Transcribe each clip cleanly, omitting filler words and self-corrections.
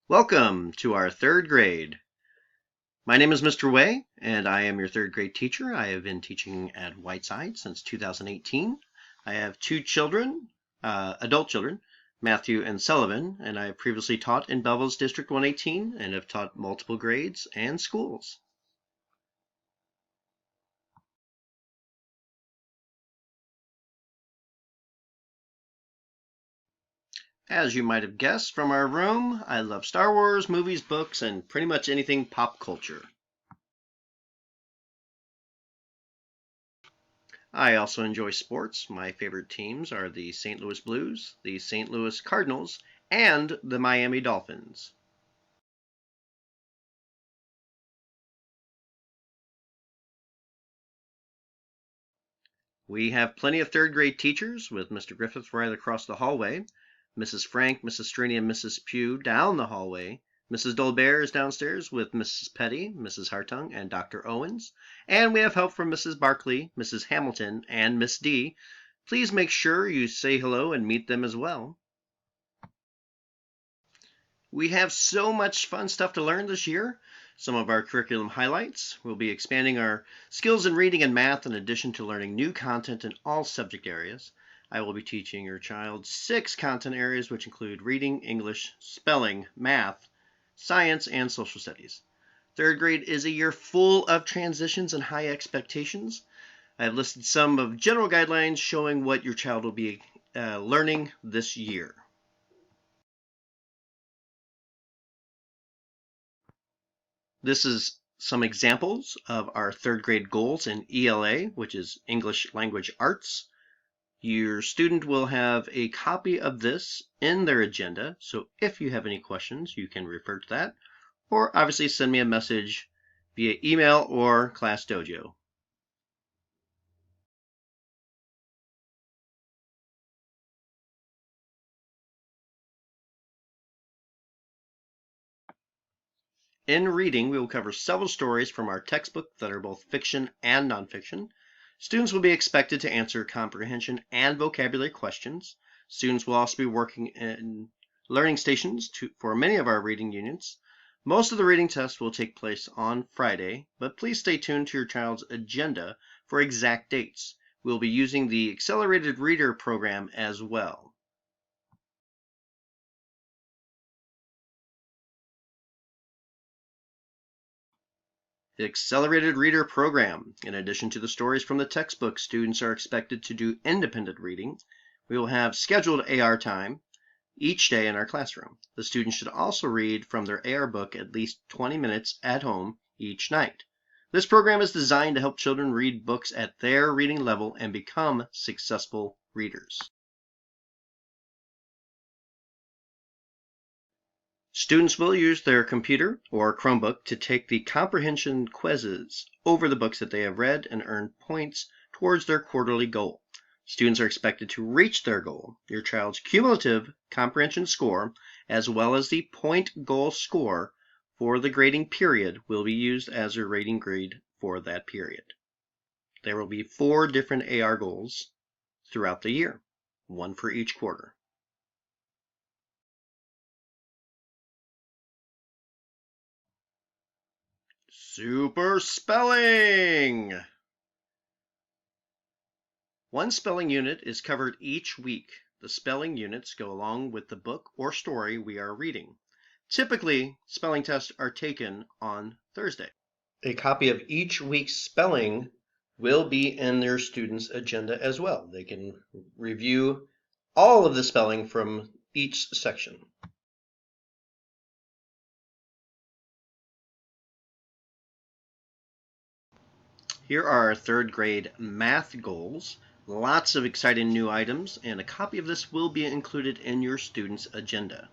Welcome to our third grade. My name is Mr. Way, and I am your third grade teacher. I have been teaching at Whiteside since 2018. I have two children, adult children, Matthew and Sullivan, and I have previously taught in Belleville's District 118 and have taught multiple grades and schools. As you might have guessed from our room, I love Star Wars, movies, books, and pretty much anything pop culture. I also enjoy sports. My favorite teams are the St. Louis Blues, the St. Louis Cardinals, and the Miami Dolphins. We have plenty of third grade teachers, with Mr. Griffith right across the hallway, Mrs. Frank, Mrs. Strini, and Mrs. Pugh down the hallway. Mrs. Dolbear is downstairs with Mrs. Petty, Mrs. Hartung, and Dr. Owens. And we have help from Mrs. Barkley, Mrs. Hamilton, and Miss D. Please make sure you say hello and meet them as well. We have so much fun stuff to learn this year. Some of our curriculum highlights: we'll be expanding our skills in reading and math in addition to learning new content in all subject areas. I will be teaching your child 6 content areas, which include reading, English, spelling, math, science, and social studies. Third grade is a year full of transitions and high expectations. I have listed some of general guidelines showing what your child will be learning this year. This is some examples of our third grade goals in ELA, which is English Language Arts. Your student will have a copy of this in their agenda, so if you have any questions, you can refer to that, or obviously send me a message via email or Class Dojo. In reading, we will cover several stories from our textbook that are both fiction and nonfiction. Students will be expected to answer comprehension and vocabulary questions. Students will also be working in learning stations for many of our reading units. Most of the reading tests will take place on Friday, but please stay tuned to your child's agenda for exact dates. We'll be using the Accelerated Reader program as well. The Accelerated Reader program. In addition to the stories from the textbook, students are expected to do independent reading. We will have scheduled AR time each day in our classroom. The students should also read from their AR book at least 20 minutes at home each night. This program is designed to help children read books at their reading level and become successful readers. Students will use their computer or Chromebook to take the comprehension quizzes over the books that they have read and earn points towards their quarterly goal. Students are expected to reach their goal. Your child's cumulative comprehension score, as well as the point goal score for the grading period, will be used as your rating grade for that period. There will be 4 different AR goals throughout the year, 1 for each quarter. Super spelling! One spelling unit is covered each week. The spelling units go along with the book or story we are reading. Typically, spelling tests are taken on Thursday. A copy of each week's spelling will be in their students' agenda as well. They can review all of the spelling from each section. Here are our third grade math goals. Lots of exciting new items, and a copy of this will be included in your student's agenda.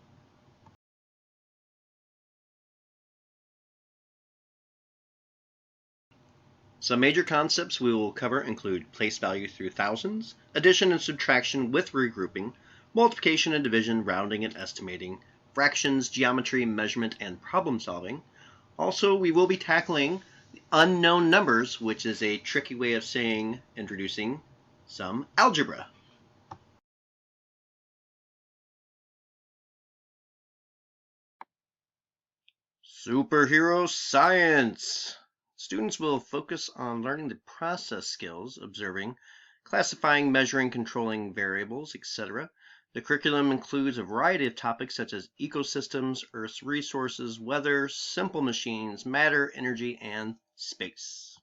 Some major concepts we will cover include place value through thousands, addition and subtraction with regrouping, multiplication and division, rounding and estimating, fractions, geometry, measurement, and problem solving. Also, we will be tackling unknown numbers, which is a tricky way of saying introducing some algebra. Superhero science. Students will focus on learning the process skills, observing, classifying, measuring, controlling variables, etc. The curriculum includes a variety of topics such as ecosystems, Earth's resources, weather, simple machines, matter, energy, and space.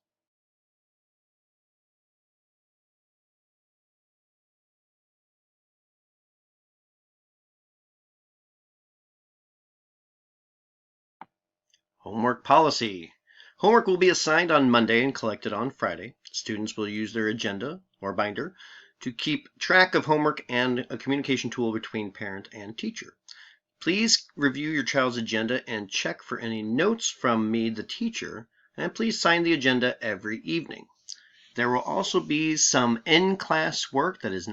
Homework policy. Homework will be assigned on Monday and collected on Friday. Students will use their agenda or binder to keep track of homework and a communication tool between parent and teacher. Please review your child's agenda and check for any notes from me, the teacher, and please sign the agenda every evening. There will also be some in-class work that is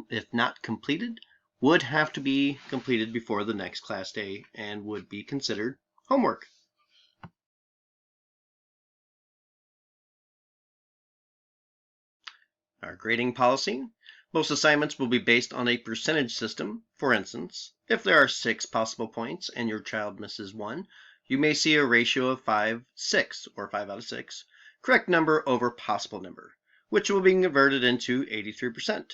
if not completed, would have to be completed before the next class day and would be considered homework. Our grading policy. Most assignments will be based on a percentage system. For instance, if there are 6 possible points and your child misses 1, you may see a ratio of 5/6, or 5 out of 6, correct number over possible number, which will be converted into 83%.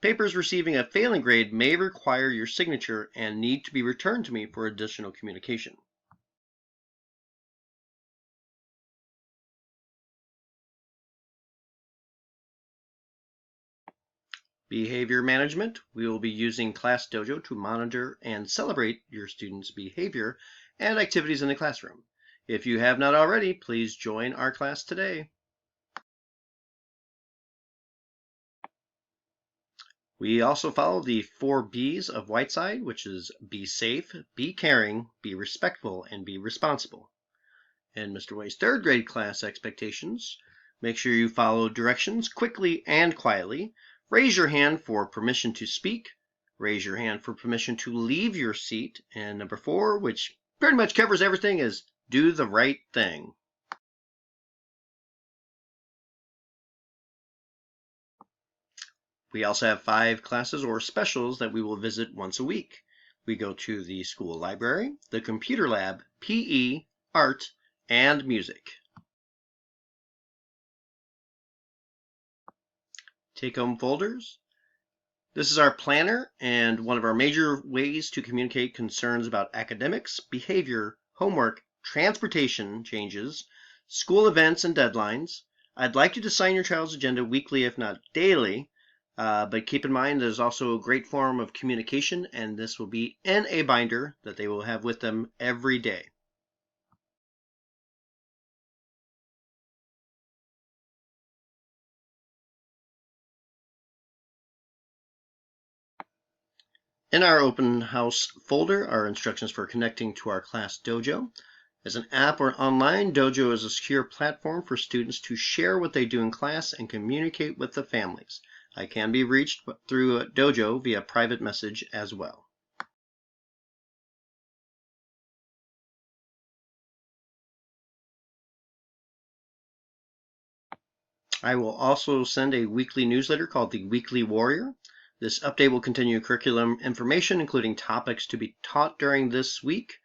Papers receiving a failing grade may require your signature and need to be returned to me for additional communication. Behavior management. We will be using ClassDojo to monitor and celebrate your students' behavior and activities in the classroom. If you have not already, please join our class today. We also follow the 4 B's of Whiteside, which is be safe, be caring, be respectful, and be responsible. In Mr. Way's 3rd grade class expectations, make sure you follow directions quickly and quietly. Raise your hand for permission to speak. Raise your hand for permission to leave your seat. And number 4, which pretty much covers everything, is do the right thing. We also have 5 classes or specials that we will visit once a week. We go to the school library, the computer lab, PE, art, and music. Take-home folders. This is our planner and one of our major ways to communicate concerns about academics, behavior, homework, transportation changes, school events, and deadlines. I'd like you to sign your child's agenda weekly, if not daily, but keep in mind there's also a great form of communication, and this will be in a binder that they will have with them every day. In our open house folder are instructions for connecting to our ClassDojo. As an app or online, Dojo is a secure platform for students to share what they do in class and communicate with the families. I can be reached through Dojo via private message as well. I will also send a weekly newsletter called the Weekly Warrior. This update will continue curriculum information, including topics to be taught during this week,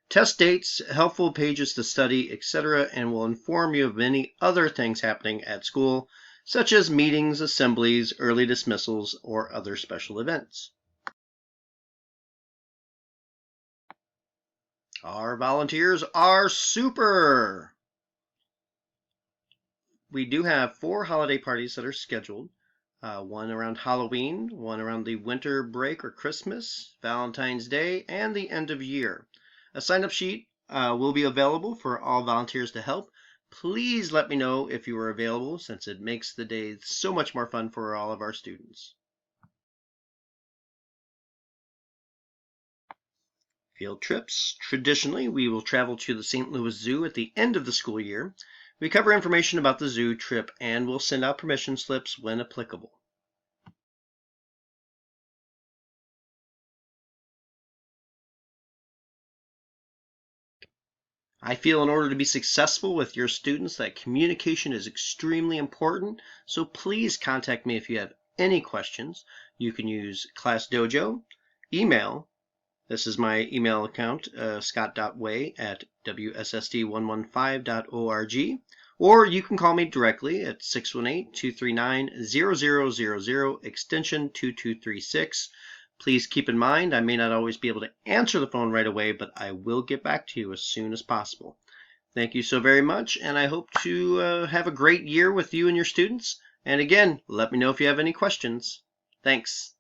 test dates, helpful pages to study, etc., and will inform you of many other things happening at school, such as meetings, assemblies, early dismissals, or other special events. Our volunteers are super! We do have 4 holiday parties that are scheduled. One around Halloween, one around the winter break or Christmas, Valentine's Day, and the end of year. A sign-up sheet will be available for all volunteers to help. Please let me know if you are available, since it makes the day so much more fun for all of our students. Field trips. Traditionally, we will travel to the St. Louis Zoo at the end of the school year. We cover information about the zoo trip and will send out permission slips when applicable. I feel in order to be successful with your students that communication is extremely important, so please contact me if you have any questions. You can use ClassDojo, email, This is my email account, scott.way@wssd115.org, or you can call me directly at 618-239-0000, extension 2236. Please keep in mind, I may not always be able to answer the phone right away, but I will get back to you as soon as possible. Thank you so very much, and I hope to have a great year with you and your students. And again, let me know if you have any questions. Thanks.